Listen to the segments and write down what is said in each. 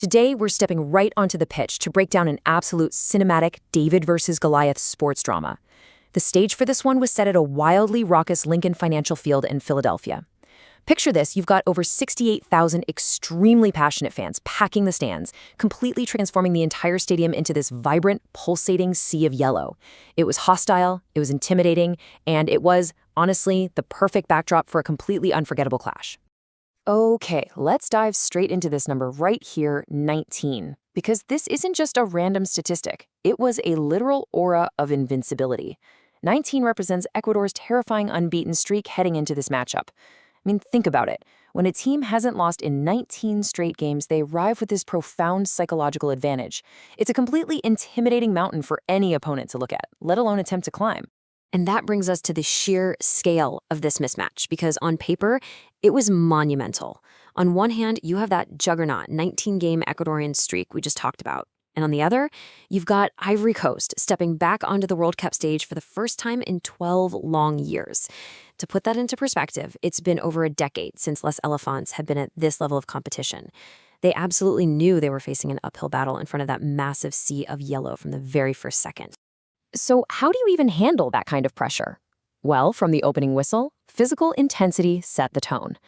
Today, we're stepping right onto the pitch to break down an absolute cinematic David versus Goliath sports drama. The stage for this one was set at a wildly raucous Lincoln Financial Field in Philadelphia. Picture this, you've got over 68,000 extremely passionate fans packing the stands, completely transforming the entire stadium into this vibrant, pulsating sea of yellow. It was hostile, it was intimidating, and it was, honestly, the perfect backdrop for a completely unforgettable clash. Okay, let's dive straight into this number right here, 19. Because this isn't just a random statistic. It was a literal aura of invincibility. 19 represents Ecuador's terrifying unbeaten streak heading into this matchup. I mean, think about it. When a team hasn't lost in 19 straight games, they arrive with this profound psychological advantage. It's a completely intimidating mountain for any opponent to look at, let alone attempt to climb. And that brings us to the sheer scale of this mismatch, because on paper, it was monumental. On one hand, you have that juggernaut 19-game Ecuadorian streak we just talked about. And on the other, you've got Ivory Coast stepping back onto the World Cup stage for the first time in 12 long years. To put that into perspective, it's been over a decade since Les Éléphants had been at this level of competition. They absolutely knew they were facing an uphill battle in front of that massive sea of yellow from the very first second. So how do you even handle that kind of pressure? Well, from the opening whistle, physical intensity set the tone.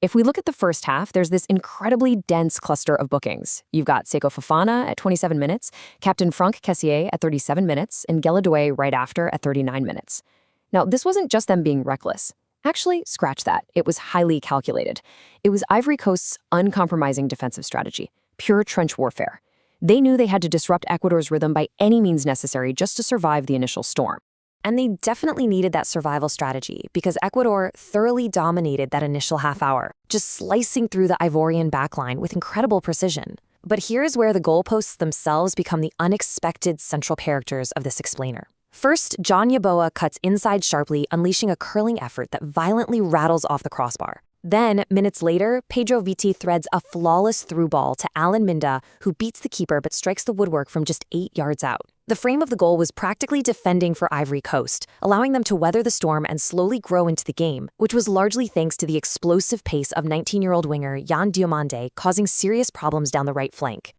If we look at the first half, there's this incredibly dense cluster of bookings. You've got Seko Fofana at 27 minutes, Captain Franck Kessié at 37 minutes, and Elye right after at 39 minutes. Now, this wasn't just them being reckless. Actually, scratch that. It was highly calculated. It was Ivory Coast's uncompromising defensive strategy, pure trench warfare. They knew they had to disrupt Ecuador's rhythm by any means necessary just to survive the initial storm. And they definitely needed that survival strategy because Ecuador thoroughly dominated that initial half hour, just slicing through the Ivorian backline with incredible precision. But here's where the goalposts themselves become the unexpected central characters of this explainer. First, Yeboah cuts inside sharply, unleashing a curling effort that violently rattles off the crossbar. Then, minutes later, Pedro Viti threads a flawless through ball to Minda, who beats the keeper but strikes the woodwork from just 8 yards out. The frame of the goal was practically defending for Ivory Coast, allowing them to weather the storm and slowly grow into the game, which was largely thanks to the explosive pace of 19-year-old winger Yan Diomande, causing serious problems down the right flank.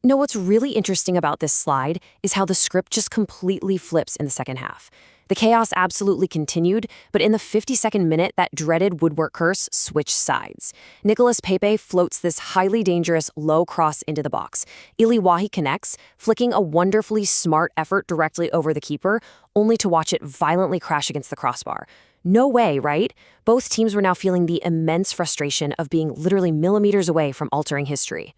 Now, what's really interesting about this slide is how the script just completely flips in the second half. The chaos absolutely continued, but in the 52nd minute, that dreaded Woodwork curse switched sides. Nicolas Pepe floats this highly dangerous low cross into the box. Wahi connects, flicking a wonderfully smart effort directly over the keeper, only to watch it violently crash against the crossbar. No way, right? Both teams were now feeling the immense frustration of being literally millimeters away from altering history.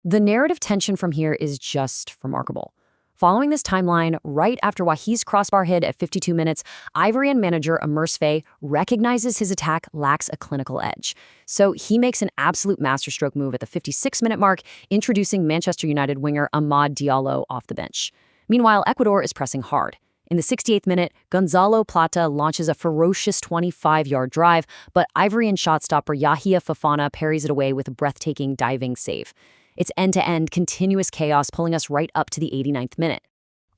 The narrative tension from here is just remarkable. Following this timeline, right after Wahi's crossbar hit at 52 minutes, Ivorian manager Amersfe recognizes his attack lacks a clinical edge. So he makes an absolute masterstroke move at the 56-minute mark, introducing Manchester United winger Amad Diallo off the bench. Meanwhile, Ecuador is pressing hard. In the 68th minute, Gonzalo Plata launches a ferocious 25-yard drive, but Ivorian shot stopper Yahia Fofana parries it away with a breathtaking diving save. It's end-to-end continuous chaos pulling us right up to the 89th minute.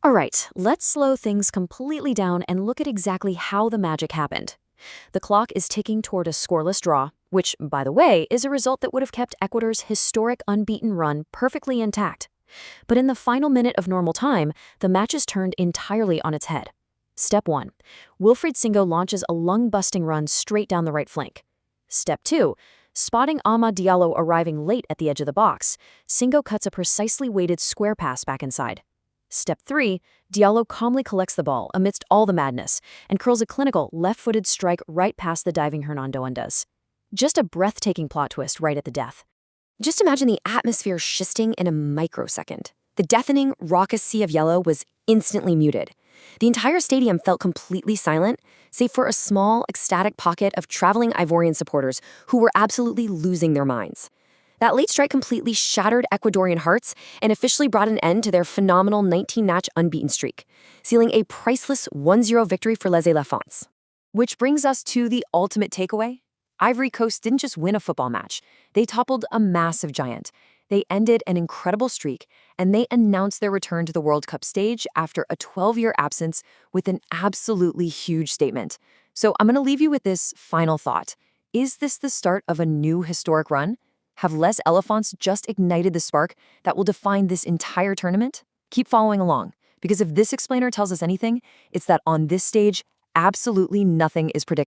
All right, let's slow things completely down and look at exactly how the magic happened. The clock is ticking toward a scoreless draw, which, by the way, is a result that would have kept Ecuador's historic unbeaten run perfectly intact. But in the final minute of normal time, the match is turned entirely on its head. Step 1. Wilfried Singo launches a lung-busting run straight down the right flank. Step 2. Spotting Amad Diallo arriving late at the edge of the box, Singo cuts a precisely weighted square pass back inside. Step 3, Diallo calmly collects the ball amidst all the madness and curls a clinical left-footed strike right past the diving Hernando Undas. Just a breathtaking plot twist right at the death. Just imagine the atmosphere shifting in a microsecond. The deafening, raucous sea of yellow was instantly muted. The entire stadium felt completely silent, save for a small, ecstatic pocket of traveling Ivorian supporters who were absolutely losing their minds. That late strike completely shattered Ecuadorian hearts and officially brought an end to their phenomenal 19-match unbeaten streak, sealing a priceless 1-0 victory for Les Éléphants. Which brings us to the ultimate takeaway. Ivory Coast didn't just win a football match. They toppled a massive giant. They ended an incredible streak, and they announced their return to the World Cup stage after a 12-year absence with an absolutely huge statement. So I'm going to leave you with this final thought. Is this the start of a new historic run? Have Les Éléphants just ignited the spark that will define this entire tournament? Keep following along, because if this explainer tells us anything, it's that on this stage, absolutely nothing is predictable.